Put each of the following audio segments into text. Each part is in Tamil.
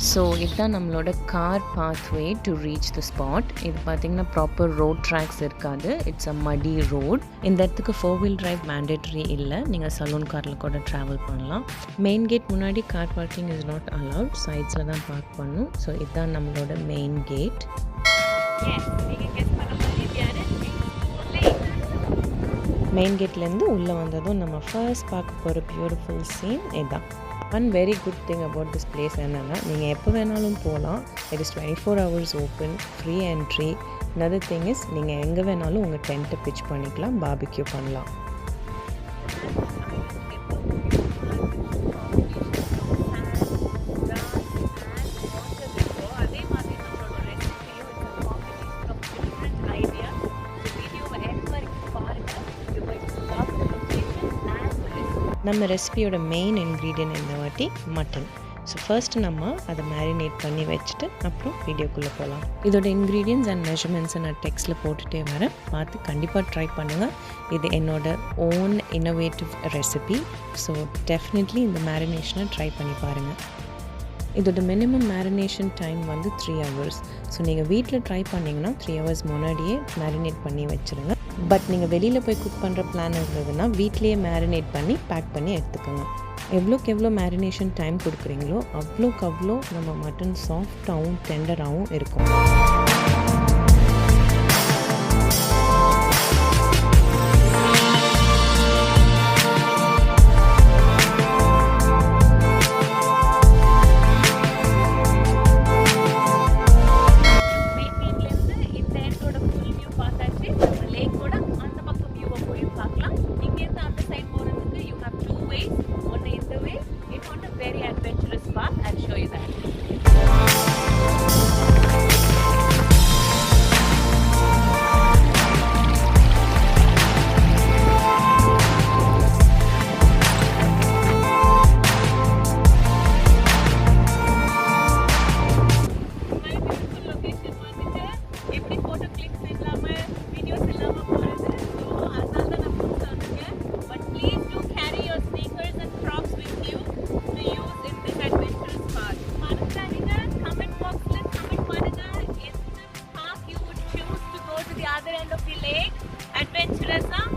ஸோ இதுதான் நம்மளோட car pathway to reach the spot. இது பார்த்திங்கன்னா ப்ராப்பர் ரோட் ட்ராக்ஸ் இருக்காது. இட்ஸ் அ மடி ரோட். இந்த இடத்துக்கு 4-wheel drive மேண்டேட்ரி இல்லை. நீங்கள் சலூன் காரில் கூட ட்ராவல் பண்ணலாம். மெயின் கேட் முன்னாடி car parking is not allowed. சைட்ஸில் தான் பார்க் பண்ணணும். ஸோ இதுதான் நம்மளோட மெயின் கேட். மெயின் கேட்லேருந்து உள்ளே வந்ததும் நம்ம ஃபர்ஸ்ட் பார்க்க போகிற பியூட்டிஃபுல் சீன் இதுதான். One very good thing about this place என்னென்னா, நீங்கள் எப்போ வேணாலும் போகலாம். It is 24 hours open, free entry. another thing is நீங்கள் எங்கே வேணாலும் உங்கள் டென்ட்டை பிச் பண்ணிக்கலாம், பார்பிக்யூ பண்ணலாம். நம்ம ரெசிபியோட மெயின் இன்க்ரீடியன்ட் இந்த வாட்டி மட்டன். ஸோ ஃபர்ஸ்ட் நம்ம அதை மேரினேட் பண்ணி வச்சுட்டு அப்புறம் வீடியோக்குள்ளே போகலாம். இதோட இன்க்ரீடியன்ட்ஸ் அண்ட் மெஷர்மெண்ட்ஸை நான் டெக்ஸ்ட்டில் போட்டுகிட்டே வரேன். பார்த்து கண்டிப்பாக ட்ரை பண்ணுங்கள். இது என்னோட own innovative recipe. So definitely இந்த மேரினேஷனை ட்ரை பண்ணி பாருங்கள். இதோட மினிமம் மேரினேஷன் டைம் வந்து 3 hours. ஸோ நீங்கள் வீட்டில் ட்ரை பண்ணிங்கன்னா 3 hours முன்னாடியே மேரினேட் பண்ணி வச்சுருங்க. பட் நீங்கள் வெளியில் போய் குக் பண்ணுற பிளான் இருந்ததுன்னா வீட்லேயே மேரினேட் பண்ணி பேக் பண்ணி எடுத்துக்கோங்க. எவ்வளோக்கு எவ்வளோ மேரினேஷன் டைம் கொடுக்குறீங்களோ அவ்வளோக்கு அவ்வளோ நம்ம மட்டன் சாஃப்டாகவும் டெண்டராகவும் இருக்கும்.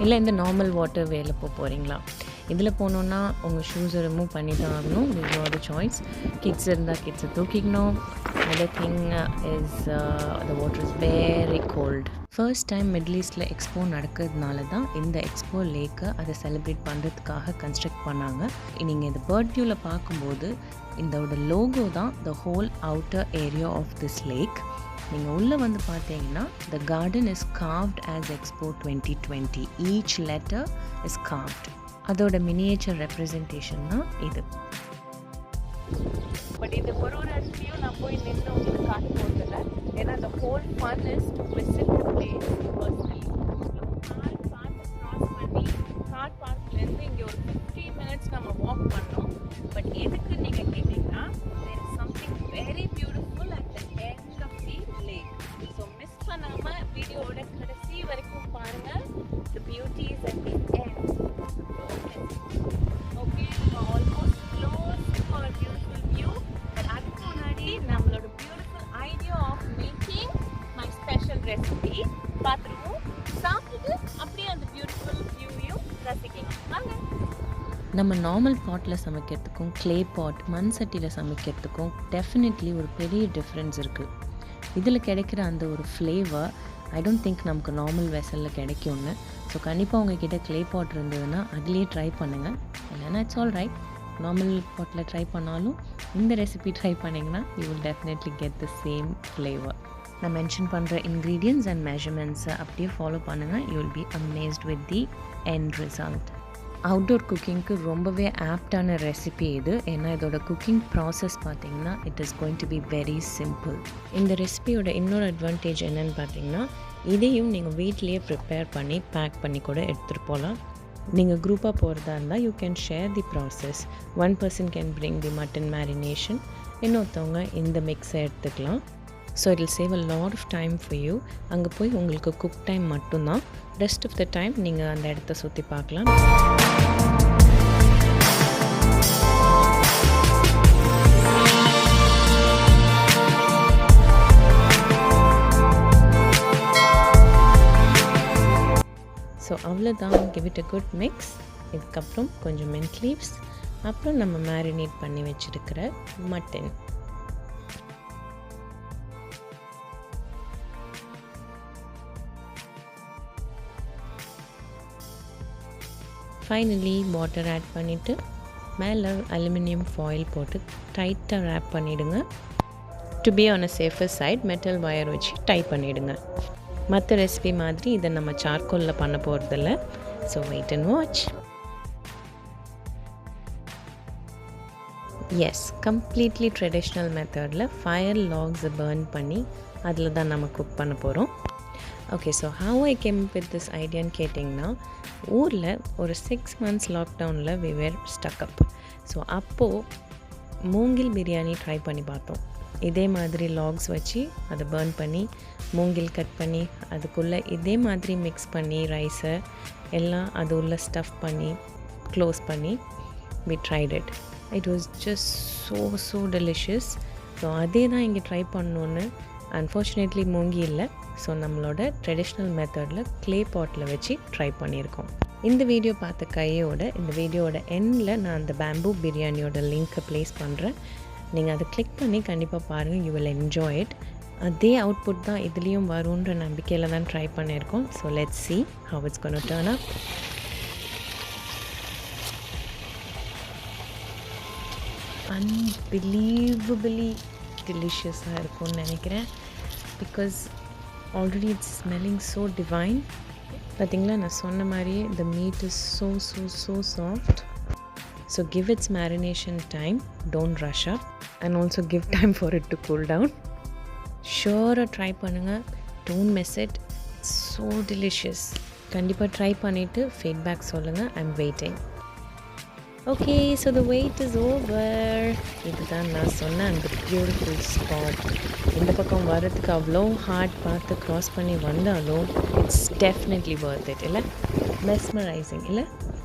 இல்லை இந்த நார்மல் வாட்டர் வேல போகிறீங்களா? இதில் போனோன்னா உங்கள் ஷூஸை ரிமூவ் பண்ணி தான் ஆகணும். இது ஒரு சாய்ஸ். கிட்ஸ் இருந்தால் கிட்ஸை தூக்கிக்கணும். another thing is the water is very cold. First time middle ஈஸ்டில் எக்ஸ்போ நடக்கிறதுனால தான் இந்த எக்ஸ்போ லேக்கை அதை செலிப்ரேட் பண்ணுறதுக்காக கன்ஸ்ட்ரக்ட் பண்ணாங்க. நீங்கள் இந்த பேர்ட் வியூவில் பார்க்கும்போது இதோட லோகோ தான் the whole outer area of this lake. நீங்கள் உள்ளே வந்து பார்த்தீங்கன்னா the garden is carved as Expo 2020. each letter is carved. அதோட மினியேச்சர் ரெப்ரசன்டேஷன் தான் இது. பட் இது ஒரு இடத்துலையும் நான் போய் நின்று உங்களுக்கு காட்ட போகிறதில்ல. ஏன்னா the whole fun is to visit the place personally. Car park cross பண்ணி கார் பார்க்லேருந்து இங்கே ஒரு 15 minutes நம்ம வாக் பண்ணோம். பட் எதுக்கு நீங்கள் கேட்டிங்கன்னா there is something very beautiful at the end of the lake. So miss பண்ணாமல் வீடியோவோட கடைசி வரைக்கும் பாருங்கள். the beauty is at the end. Okay, almost close to our beautiful view. But அதுக்கு முன்னாடி நம்மளோட beautiful idea of making my special recipe பார்த்துருவோம். சாப்பிட்டுட்டு அப்படியே அந்த பியூட்டிஃபுல் வியூவையும் ரசிக்கலாம். வாங்க. நம்ம நார்மல் பாட்டில் சமைக்கிறதுக்கும் க்ளே பாட் மண் சட்டியில் சமைக்கிறதுக்கும் டெஃபினெட்லி ஒரு பெரிய டிஃப்ரென்ஸ் இருக்குது. இதில் கிடைக்கிற அந்த ஒரு ஃப்ளேவர் ஐ டோன்ட் திங்க் நமக்கு நார்மல் வெசலில் கிடைக்கும்னு. ஸோ கண்டிப்பாக உங்ககிட்ட க்ளே பாட் இருந்ததுன்னா அதுலேயே ட்ரை பண்ணுங்கள். இல்லைன்னா it's all right. Normal bottle try பண்ணாலும் இந்த ரெசிபி ட்ரை பண்ணிங்கன்னா you will definitely get the same flavour. நான் மென்ஷன் பண்ணுற இன்க்ரீடியன்ட்ஸ் அண்ட் மெஷர்மெண்ட்ஸை அப்படியே ஃபாலோ பண்ணுங்கள். You will be amazed with the end result. Outdoor குக்கிங்க்கு ரொம்பவே ஆப்டான ரெசிபி இது. ஏன்னா இதோட குக்கிங் ப்ராசஸ் பார்த்திங்கன்னா it is going to be very simple. இந்த ரெசிபியோட இன்னொரு அட்வான்டேஜ் என்னென்னு பார்த்தீங்கன்னா இதையும் நீங்கள் வீட்லேயே ப்ரிப்பேர் பண்ணி பேக் பண்ணி கூட எடுத்துகிட்டு போகலாம். நீங்கள் குரூப்பாக போகிறதா இருந்தால் you can share the process. One person can bring the mutton marination, இன்னொருத்தவங்க இந்த மிக்ஸை எடுத்துக்கலாம். So it will save a lot of time for you. அங்கே போய் உங்களுக்கு குக் டைம் மட்டும்தான். ரெஸ்ட் ஆஃப் த டைம் நீங்கள் அந்த இடத்த சுற்றி பார்க்கலாம். அவ்வளோதான். Give it a good mix. இதுக்கப்புறம் கொஞ்சம் மின்ட் லீவ்ஸ், அப்புறம் நம்ம மேரினேட் பண்ணி வச்சுருக்கிற மட்டன். ஃபைனலி வாட்டர் ஆட் பண்ணிவிட்டு மேலே அலுமினியம் ஃபாயில் போட்டு டைட்டாக ரேப் பண்ணிவிடுங்க. To be on a safer side metal wire வச்சு டை பண்ணிவிடுங்க. மற்ற ரெசிபி மாதிரி இதை நம்ம சார்கோலில் பண்ண போகிறதில்ல. So wait and watch. Yes, completely traditional மெத்தடில் ஃபயர் லாக்ஸை பர்ன் பண்ணி அதில் தான் நம்ம குக் பண்ண போகிறோம். Okay, so how I came with this ஐடியான்னு கேட்டிங்கன்னா, ஊரில் ஒரு 6 months லாக்டவுனில் we were stuck up. So அப்போது மூங்கில் பிரியாணி ட்ரை பண்ணி பார்த்தோம். இதே மாதிரி லாக்ஸ் வச்சு அதை பர்ன் பண்ணி மூங்கில் கட் பண்ணி அதுக்குள்ளே இதே மாதிரி மிக்ஸ் பண்ணி ரைஸை எல்லாம் அது உள்ளே ஸ்டஃப் பண்ணி க்ளோஸ் பண்ணி we tried it. It was just so delicious. So அதே தான் இங்கே ட்ரை பண்ணோன்னு. அன்ஃபார்ச்சுனேட்லி மூங்கி இல்லை. ஸோ நம்மளோட ட்ரெடிஷ்னல் மெத்தடில் க்ளே பாட்டில் வச்சு ட்ரை பண்ணியிருக்கோம். இந்த வீடியோ பார்த்த கையோட இந்த வீடியோட எண்டில் நான் அந்த பேம்பூ பிரியாணியோட லிங்க்கை ப்ளேஸ் பண்ணுறேன். நீங்கள் அதை கிளிக் பண்ணி கண்டிப்பாக பாருங்கள். You will enjoy it. அதே அவுட்புட் தான் இதுலேயும் வரும்ன்ற நம்பிக்கையில் தான் ட்ரை பண்ணியிருக்கோம். So let's see how it's going to turn up. Unbelievably டெலிஷியஸாக இருக்கும்னு நினைக்கிறேன். Because already it's smelling so divine. பார்த்திங்களா, நான் சொன்ன மாதிரியே the meat is so soft. So give its marination time, don't rush up, and also give time for it to cool down. Sure, try பண்ணுங்க, don't miss it. It's so delicious. கண்டிப்பாக ட்ரை பண்ணிவிட்டு ஃபீட்பேக் சொல்லுங்கள். I'm waiting. Okay, so the wait is over. இதுதான் நான் சொன்ன அந்த பியூட்டிஃபுல் ஸ்பாட். இந்த பக்கம் வரதுக்கு அவ்வளோ ஹார்ட் பார்த்து க்ராஸ் பண்ணி வந்தாலும் இட்ஸ் டெஃபினெட்லி வர்த் இட். இல்லை, மெஸ்மரைசிங் இல்லை?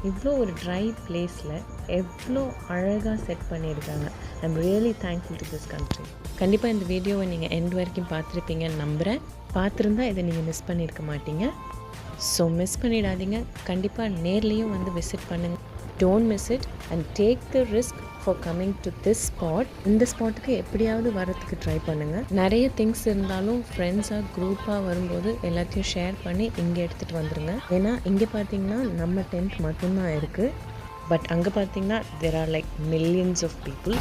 இவ்வளோ ஒரு ட்ரை பிளேஸில் எவ்வளோ அழகாக செட் பண்ணியிருக்காங்க. I'm really thankful to this country. கண்டிப்பாக இந்த வீடியோவை நீங்கள் எண்ட் வரைக்கும் பார்த்துருப்பீங்கன்னு நம்புகிறேன். பார்த்துருந்தா இதை நீங்கள் மிஸ் பண்ணியிருக்க மாட்டீங்க. ஸோ மிஸ் பண்ணிடாதீங்க. கண்டிப்பாக நேர்லேயும் வந்து விசிட் பண்ணுங்கள். Don't miss it and take the risk for coming to this spot. இந்த ஸ்பாட்டுக்கு எப்படியாவது வரத்துக்கு ட்ரை பண்ணுங்கள். நிறைய திங்ஸ் இருந்தாலும் ஃப்ரெண்ட்ஸாக குரூப்பாக வரும்போது எல்லாத்தையும் ஷேர் பண்ணி இங்கே எடுத்துகிட்டு வந்துடுங்க. ஏன்னா இங்கே பார்த்தீங்கன்னா நம்ம டென்ட் மட்டும்தான் இருக்குது. பட் அங்கே பார்த்தீங்கன்னா there are like millions of people.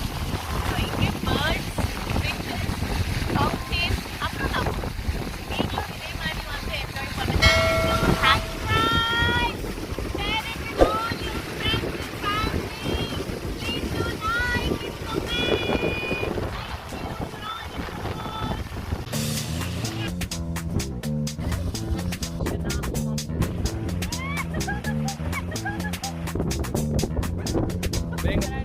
Venga.